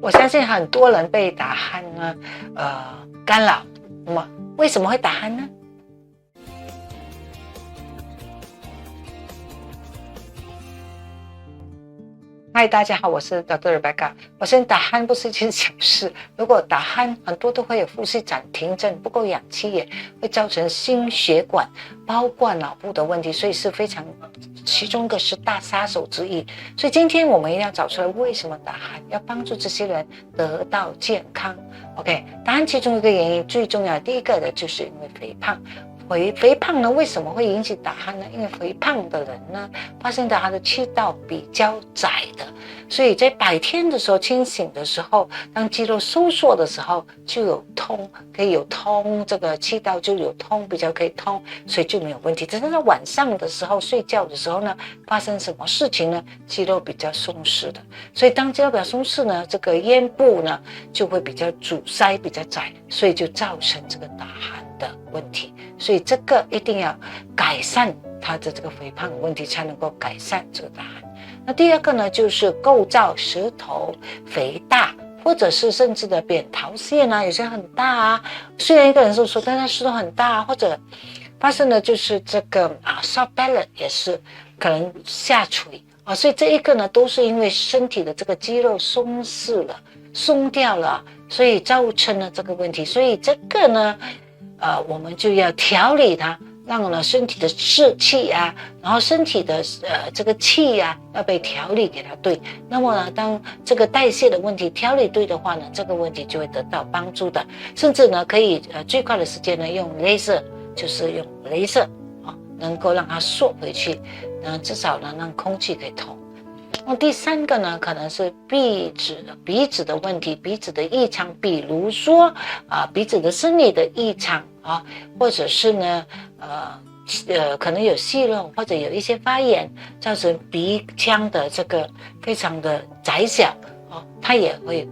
我相信很多人被打鼾呢，干扰。那么为什么会打鼾呢？嗨，大家好，我是 Dr. Rebecca。我相信打鼾不是一件小事，如果打鼾，很多都会有呼吸暂停症，不够氧气也会造成心血管包括脑部的问题，所以是非常其中一个10大杀手之一。所以今天我们一定要找出来为什么打鼾，要帮助这些人得到健康。OK， 打鼾其中一个原因最重要的第一个的就是因为肥胖。肥胖呢，为什么会引起打鼾呢？因为肥胖的人呢，发现到他的气道比较窄的，所以在白天的时候清醒的时候，当肌肉收缩的时候就有通，可以有通，这个气道就有通，比较可以通，所以就没有问题。只是在晚上的时候睡觉的时候呢，发生什么事情呢？肌肉比较松弛的，所以当肌肉比较松弛呢，这个咽部呢就会比较阻塞，比较窄，所以就造成这个打鼾的问题。所以这个一定要改善它的这个肥胖的问题，才能够改善这个打鼾。那第二个呢，就是构造舌头肥大，或者是甚至的扁桃腺啊，有些很大啊。虽然一个人是说，但他舌头很大啊，或者发生的就是这个soft palate 也是可能下垂啊。所以这一个呢，都是因为身体的这个肌肉松弛了、松掉了，所以造成了这个问题。所以这个呢，我们就要调理它，让呢身体的士气啊，然后身体的这个气啊要被调理给它对。那么呢，当这个代谢的问题调理对的话呢，这个问题就会得到帮助的。甚至呢，可以最快的时间呢用laser，就是用laser能够让它缩回去，至少呢让空气可以通。那第三个呢，可能是鼻子的问题，鼻子的异常，比如说鼻子的生理的异常啊，或者是呢可能有息肉，或者有一些发炎，造成鼻腔的这个非常的窄小它也会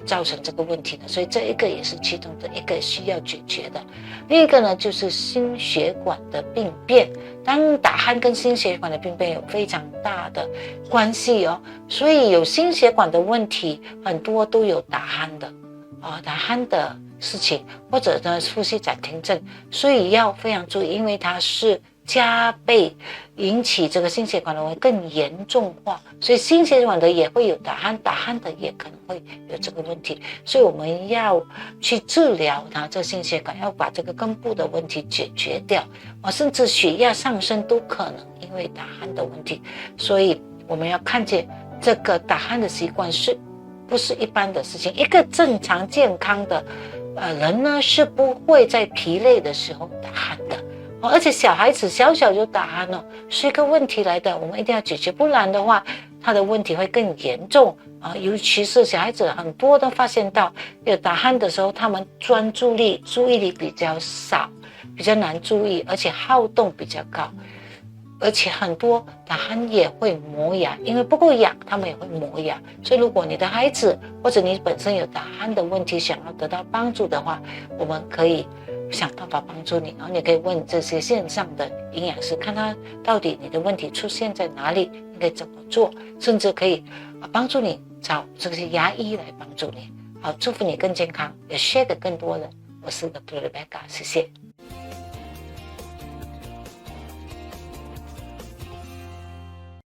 造成这个问题的。所以这一个也是其中的一个需要解决的。另一个呢，就是心血管的病变。当打鼾跟心血管的病变有非常大的关系所以有心血管的问题，很多都有打鼾的打鼾的事情，或者呢呼吸暂停症，所以要非常注意，因为它是加倍引起这个心血管的问题更严重化，所以心血管的也会有打鼾的也可能会有这个问题，所以我们要去治疗它这个心血管，要把这个根部的问题解决掉甚至血压上升都可能因为打鼾的问题。所以我们要看见这个打鼾的习惯是不是一般的事情。一个正常健康的人呢，是不会在疲累的时候打鼾的而且小孩子小就打鼾是一个问题来的，我们一定要解决，不然的话他的问题会更严重尤其是小孩子很多都发现到有打鼾的时候，他们注意力比较少，比较难注意，而且好动比较高，而且很多打鼾也会磨牙，因为不够氧他们也会磨牙。所以如果你的孩子或者你本身有打鼾的问题，想要得到帮助的话，我们可以想办法帮助你，然后你可以问这些线上的营养师，看他到底你的问题出现在哪里，应该怎么做，甚至可以帮助你找这些牙医来帮助你。好，祝福你更健康，也share给更多人。我是 Dr. Rebecca， 谢谢。